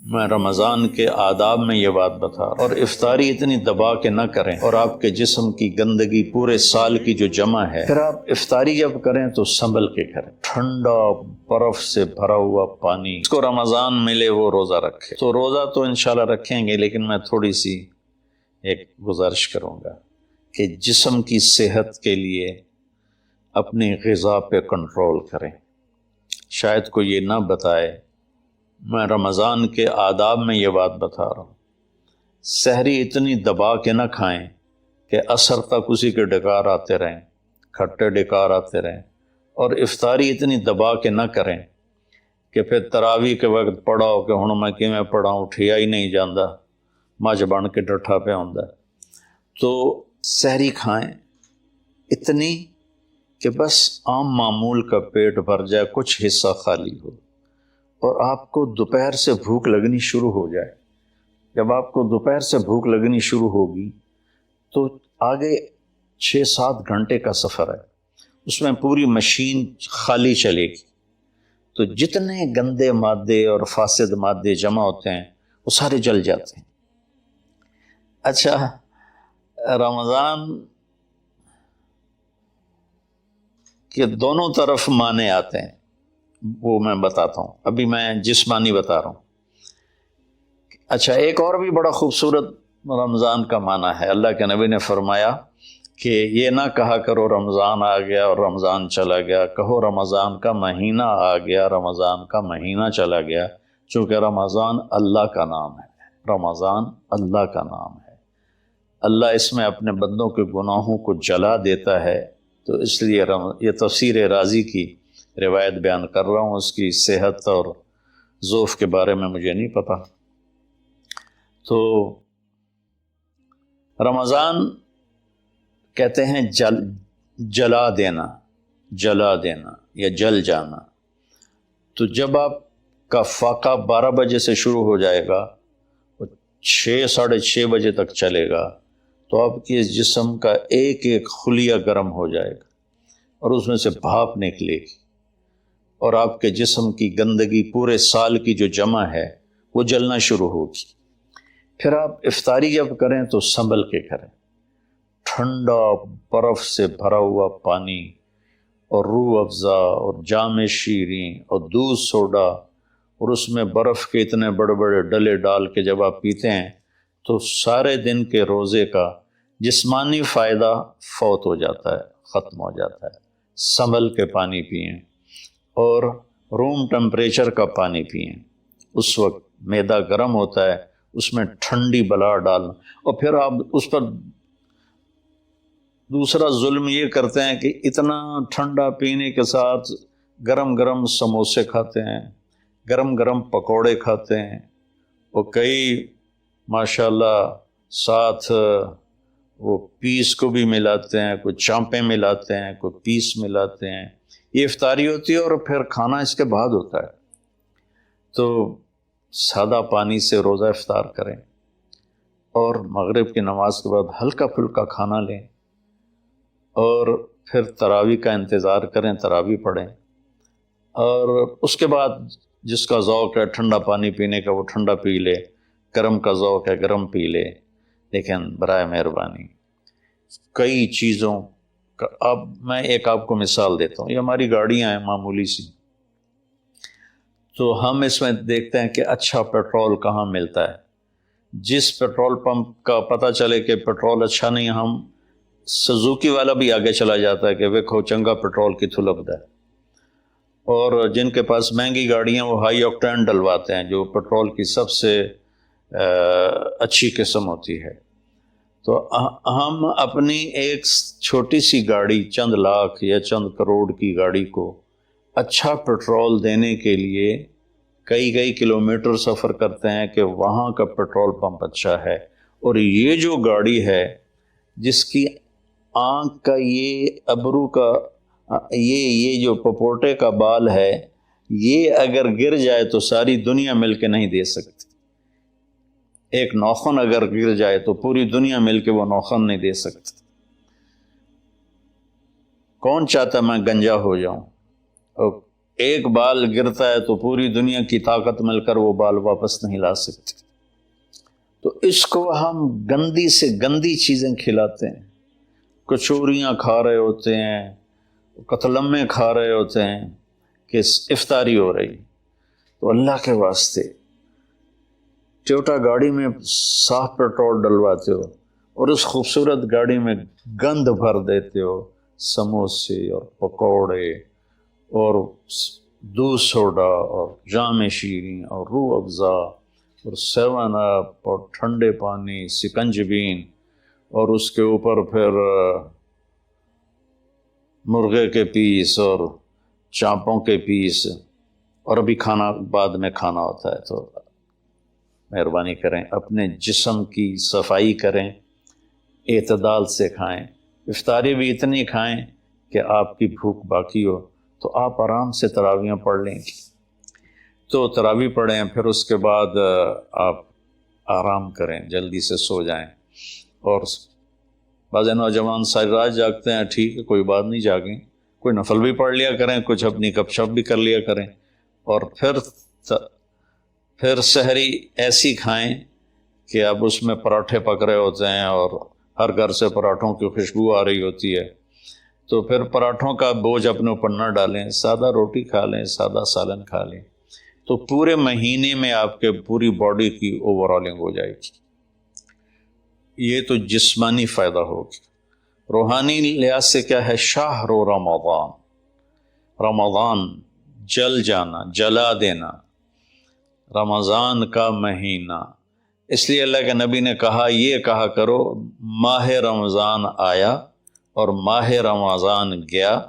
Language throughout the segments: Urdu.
میں رمضان کے آداب میں یہ بات بتا رہا ہوں، اور افطاری اتنی دبا کے نہ کریں اور آپ کے جسم کی گندگی پورے سال کی جو جمع ہے، پھر آپ افطاری جب کریں تو سنبھل کے کریں۔ ٹھنڈا برف سے بھرا ہوا پانی، اس کو رمضان ملے وہ روزہ رکھے۔ تو روزہ تو انشاءاللہ رکھیں گے، لیکن میں تھوڑی سی ایک گزارش کروں گا کہ جسم کی صحت کے لیے اپنی غذا پہ کنٹرول کریں۔ شاید کوئی یہ نہ بتائے، میں رمضان کے آداب میں یہ بات بتا رہا ہوں، سحری اتنی دبا کے نہ کھائیں کہ عصر تک اسی کے ڈکار آتے رہیں، کھٹے ڈکار آتے رہیں، اور افطاری اتنی دبا کے نہ کریں کہ پھر تراویح کے وقت پڑھاؤ کہ ہن میں کیویں پڑھاؤں، اٹھیا ہی نہیں جاندہ، مجھ بن کے ڈٹھا پہ ہوندا۔ تو سحری کھائیں اتنی کہ بس عام معمول کا پیٹ بھر جائے، کچھ حصہ خالی ہو، اور آپ کو دوپہر سے بھوک لگنی شروع ہو جائے۔ جب آپ کو دوپہر سے بھوک لگنی شروع ہوگی تو آگے 6-7 گھنٹے کا سفر ہے، اس میں پوری مشین خالی چلے گی، تو جتنے گندے مادے اور فاسد مادے جمع ہوتے ہیں وہ سارے جل جاتے ہیں۔ اچھا، رمضان کے دونوں طرف معنی آتے ہیں، وہ میں بتاتا ہوں، ابھی میں جسمانی بتا رہا ہوں۔ اچھا، ایک اور بھی بڑا خوبصورت رمضان کا معنی ہے۔ اللہ کے نبی نے فرمایا کہ یہ نہ کہا کرو رمضان آ گیا اور رمضان چلا گیا، کہو رمضان کا مہینہ آ گیا، رمضان کا مہینہ چلا گیا، چونکہ رمضان اللہ کا نام ہے، رمضان اللہ کا نام ہے۔ اللہ اس میں اپنے بندوں کے گناہوں کو جلا دیتا ہے، تو اس لیے یہ تفسیر رازی کی روایت بیان کر رہا ہوں، اس کی صحت اور ضعف کے بارے میں مجھے نہیں پتا۔ تو رمضان کہتے ہیں جلا دینا، جلا دینا یا جل جانا۔ تو جب آپ کا فاقہ 12 بجے سے شروع ہو جائے گا، 6-6:30 بجے تک چلے گا، تو آپ کے جسم کا ایک ایک خلیہ گرم ہو جائے گا اور اس میں سے بھاپ نکلے گی، اور آپ کے جسم کی گندگی پورے سال کی جو جمع ہے وہ جلنا شروع ہوگی۔ پھر آپ افطاری جب کریں تو سنبھل کے کریں۔ ٹھنڈا برف سے بھرا ہوا پانی اور روح افزا اور جام شیریں اور دودھ سوڈا، اور اس میں برف کے اتنے بڑے بڑے ڈلے ڈال کے جب آپ پیتے ہیں تو سارے دن کے روزے کا جسمانی فائدہ فوت ہو جاتا ہے، ختم ہو جاتا ہے۔ سنبھل کے پانی پئیں اور روم ٹمپریچر کا پانی پئیں۔ اس وقت معدہ گرم ہوتا ہے، اس میں ٹھنڈی بلا ڈالنا، اور پھر آپ اس پر دوسرا ظلم یہ کرتے ہیں کہ اتنا ٹھنڈا پینے کے ساتھ گرم گرم سموسے کھاتے ہیں، گرم گرم پکوڑے کھاتے ہیں، اور کئی ماشاءاللہ ساتھ وہ پیس کو بھی ملاتے ہیں، کوئی چانپیں ملاتے ہیں، کوئی پیس ملاتے ہیں۔ یہ افطاری ہوتی ہے اور پھر کھانا اس کے بعد ہوتا ہے۔ تو سادہ پانی سے روزہ افطار کریں، اور مغرب کی نماز کے بعد ہلکا پھلکا کھانا لیں، اور پھر تراویح کا انتظار کریں، تراویح پڑھیں، اور اس کے بعد جس کا ذوق ہے ٹھنڈا پانی پینے کا وہ ٹھنڈا پی لے، گرم کا ذوق ہے گرم پی لے، لیکن برائے مہربانی کئی چیزوں کا، اب میں ایک آپ کو مثال دیتا ہوں۔ یہ ہماری گاڑیاں ہیں معمولی سی، تو ہم اس میں دیکھتے ہیں کہ اچھا پیٹرول کہاں ملتا ہے۔ جس پیٹرول پمپ کا پتہ چلے کہ پیٹرول اچھا نہیں، ہم سزوکی والا بھی آگے چلا جاتا ہے کہ ویکھو چنگا پیٹرول کتھوں لبدا ہے، اور جن کے پاس مہنگی گاڑیاں وہ ہائی آکٹین ڈلواتے ہیں، جو پیٹرول کی سب سے اچھی قسم ہوتی ہے۔ تو ہم اپنی ایک چھوٹی سی گاڑی، چند لاکھ یا چند کروڑ کی گاڑی کو اچھا پیٹرول دینے کے لیے کئی کلومیٹر سفر کرتے ہیں کہ وہاں کا پیٹرول پمپ اچھا ہے، اور یہ جو گاڑی ہے جس کی آنکھ کا یہ ابرو کا یہ جو پپوٹے کا بال ہے، یہ اگر گر جائے تو ساری دنیا مل کے نہیں دے سکتی۔ ایک نوخن اگر گر جائے تو پوری دنیا مل کے وہ نوخن نہیں دے سکتی۔ کون چاہتا میں گنجا ہو جاؤں؟ اور ایک بال گرتا ہے تو پوری دنیا کی طاقت مل کر وہ بال واپس نہیں لا سکتی. تو اس کو ہم گندی سے گندی چیزیں کھلاتے ہیں، کچوریاں کھا رہے ہوتے ہیں، قتلمے کھا رہے ہوتے ہیں کہ افطاری ہو رہی. تو اللہ کے واسطے ٹویوٹا گاڑی میں صاف پیٹرول ڈلواتے ہو اور اس خوبصورت گاڑی میں گند بھر دیتے ہو، سموسے اور پکوڑے اور دودھ سوڈا اور جام شیریں اور روح افزا اور 7 اپ اور ٹھنڈے پانی، سکنجبین، اور اس کے اوپر پھر مرغے کے پیس اور چانپوں کے پیس، اور ابھی کھانا بعد میں کھانا ہوتا ہے. تو مہربانی کریں اپنے جسم کی صفائی کریں، اعتدال سے کھائیں. افطاری بھی اتنی کھائیں کہ آپ کی بھوک باقی ہو. تو آپ آرام سے تراویحیں پڑھ لیں گے. تو تراویح پڑھیں، پھر اس کے بعد آپ آرام کریں، جلدی سے سو جائیں. اور بعض نوجوان ساری رات جاگتے ہیں، ٹھیک ہے کوئی بات نہیں، جاگیں، کوئی نفل بھی پڑھ لیا کریں، کچھ اپنی گپ شپ بھی کر لیا کریں. اور پھر سحری ایسی کھائیں کہ اب اس میں پراٹھے پک رہے ہوتے ہیں اور ہر گھر سے پراٹھوں کی خوشبو آ رہی ہوتی ہے. تو پھر پراٹھوں کا بوجھ اپنے اوپر نہ ڈالیں، سادہ روٹی کھا لیں، سادہ سالن کھا لیں. تو پورے مہینے میں آپ کے پوری باڈی کی اوورالنگ ہو جائے گی. یہ تو جسمانی فائدہ ہوگی. روحانی لحاظ سے کیا ہے؟ شہر رمضان، رمضان جل جانا، جلا دینا، رمضان کا مہینہ. اس لیے اللہ کے نبی نے کہا، یہ کہا کرو ماہ رمضان آیا اور ماہ رمضان گیا،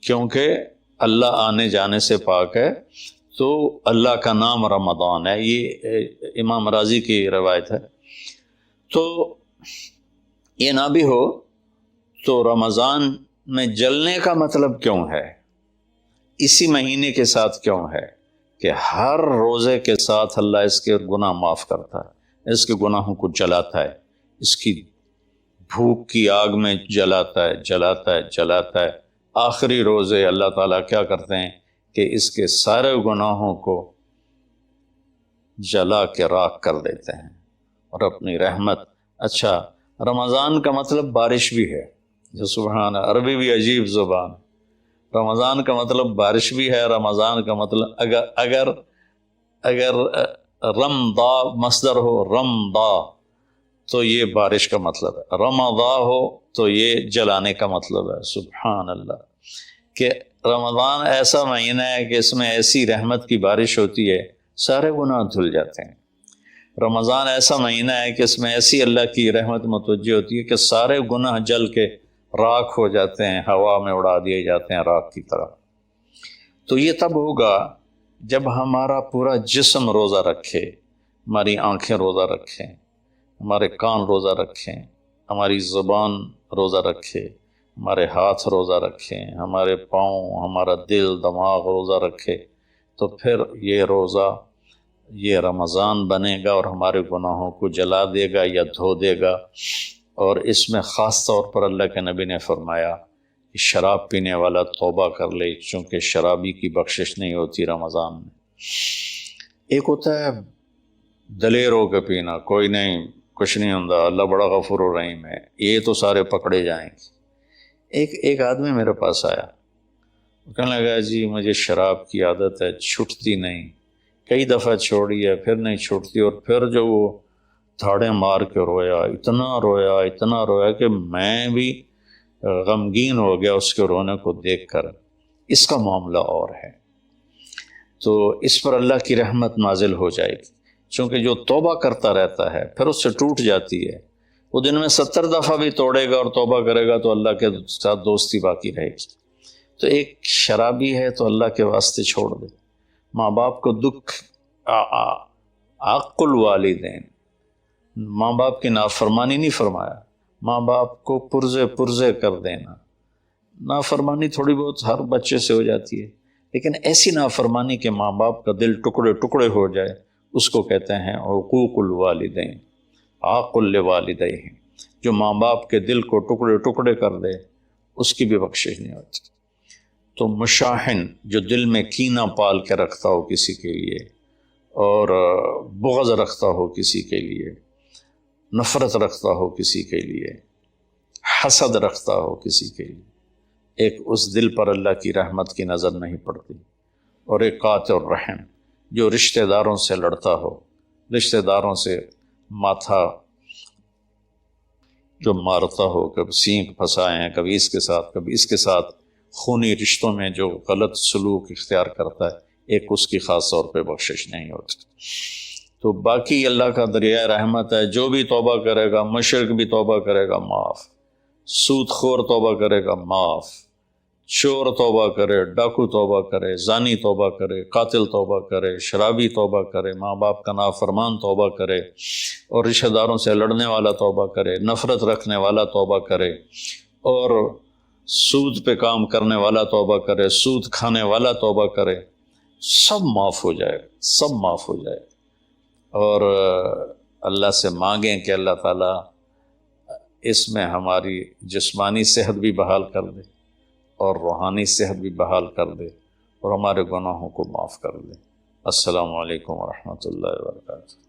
کیونکہ اللہ آنے جانے سے پاک ہے. تو اللہ کا نام رمضان ہے. یہ امام راضی کی روایت ہے. تو یہ نہ بھی ہو تو رمضان میں جلنے کا مطلب کیوں ہے؟ اسی مہینے کے ساتھ کیوں ہے کہ ہر روزے کے ساتھ اللہ اس کے گناہ معاف کرتا ہے، اس کے گناہوں کو جلاتا ہے، اس کی بھوک کی آگ میں جلاتا ہے، جلاتا ہے، جلاتا ہے. آخری روزے اللہ تعالیٰ کیا کرتے ہیں کہ اس کے سارے گناہوں کو جلا کے راکھ کر دیتے ہیں اور اپنی رحمت. اچھا، رمضان کا مطلب بارش بھی ہے. جو سبحان، عربی بھی عجیب زبان. رمضان کا مطلب بارش بھی ہے. رمضان کا مطلب اگر رمضا مصدر ہو، رمضا، تو یہ بارش کا مطلب ہے. رمضا ہو تو یہ جلانے کا مطلب ہے. سبحان اللہ، کہ رمضان ایسا مہینہ ہے کہ اس میں ایسی رحمت کی بارش ہوتی ہے، سارے گناہ دھل جاتے ہیں. رمضان ایسا مہینہ ہے کہ اس میں ایسی اللہ کی رحمت متوجہ ہوتی ہے کہ سارے گناہ جل کے راکھ ہو جاتے ہیں، ہوا میں اڑا دیے جاتے ہیں راکھ کی طرح. تو یہ تب ہوگا جب ہمارا پورا جسم روزہ رکھے، ہماری آنکھیں روزہ رکھیں، ہمارے کان روزہ رکھیں، ہماری زبان روزہ رکھے، ہمارے ہاتھ روزہ رکھیں، ہمارے پاؤں، ہمارا دل دماغ روزہ رکھے. تو پھر یہ روزہ، یہ رمضان بنے گا اور ہمارے گناہوں کو جلا دے گا یا دھو دے گا. اور اس میں خاص طور پر اللہ کے نبی نے فرمایا کہ شراب پینے والا توبہ کر لے، چونکہ شرابی کی بخشش نہیں ہوتی رمضان میں. ایک ہوتا ہے دلیر ہو کے پینا، کوئی نہیں، کچھ نہیں ہوتا، اللہ بڑا غفور و رحیم ہے، یہ تو سارے پکڑے جائیں گے. ایک آدمی میرے پاس آیا، کہنے لگا جی مجھے شراب کی عادت ہے، چھٹتی نہیں، کئی دفعہ چھوڑی ہے پھر نہیں چھوٹتی. اور پھر جو وہ دھاڑیں مار کے رویا، اتنا رویا کہ میں بھی غمگین ہو گیا اس کے رونے کو دیکھ کر. اس کا معاملہ اور ہے. تو اس پر اللہ کی رحمت نازل ہو جائے گی، چونکہ جو توبہ کرتا رہتا ہے پھر اس سے ٹوٹ جاتی ہے. وہ دن میں 70 دفعہ بھی توڑے گا اور توبہ کرے گا تو اللہ کے ساتھ دوستی باقی رہے گی. تو ایک شرابی ہے تو اللہ کے واسطے چھوڑ دے. ماں باپ کو دکھ، عق الوالدین، ماں باپ کی نافرمانی نہیں فرمایا، ماں باپ کو پرزے کر دینا. نافرمانی تھوڑی بہت ہر بچے سے ہو جاتی ہے، لیکن ایسی نافرمانی کہ ماں باپ کا دل ٹکڑے ٹکڑے ہو جائے، اس کو کہتے ہیں حقوق الوالدین، عاق الوالدین. جو ماں باپ کے دل کو ٹکڑے ٹکڑے کر دے اس کی بھی بخشش نہیں ہوتی. تو مشاحن جو دل میں کینہ پال کے رکھتا ہو کسی کے لیے، اور بغض رکھتا ہو کسی کے لیے، نفرت رکھتا ہو کسی کے لیے، حسد رکھتا ہو کسی کے لیے، ایک اس دل پر اللہ کی رحمت کی نظر نہیں پڑتی۔ اور ایک قاطع الرحم جو رشتہ داروں سے لڑتا ہو، رشتہ داروں سے ماتھا جو مارتا ہو، کبھی سینگ پھنسائے ہیں، کبھی اس کے ساتھ کبھی اس کے ساتھ، خونی رشتوں میں جو غلط سلوک اختیار کرتا ہے، ایک اس کی خاص طور پہ بخشش نہیں ہوتی۔ تو باقی اللہ کا دریائے رحمت ہے، جو بھی توبہ کرے گا، مشرک بھی توبہ کرے گا معاف، سود خور توبہ کرے گا معاف، چور توبہ کرے، ڈاکو توبہ کرے، زانی توبہ کرے، قاتل توبہ کرے، شرابی توبہ کرے، ماں باپ کا نافرمان توبہ کرے، اور رشتہ داروں سے لڑنے والا توبہ کرے، نفرت رکھنے والا توبہ کرے، اور سود پہ کام کرنے والا توبہ کرے، سود کھانے والا توبہ کرے، سب معاف ہو جائے، سب معاف ہو جائے۔ اور اللہ سے مانگیں کہ اللہ تعالیٰ اس میں ہماری جسمانی صحت بھی بحال کر دے اور روحانی صحت بھی بحال کر دے، اور ہمارے گناہوں کو معاف کر دے۔ السلام علیکم ورحمۃ اللہ وبرکاتہ۔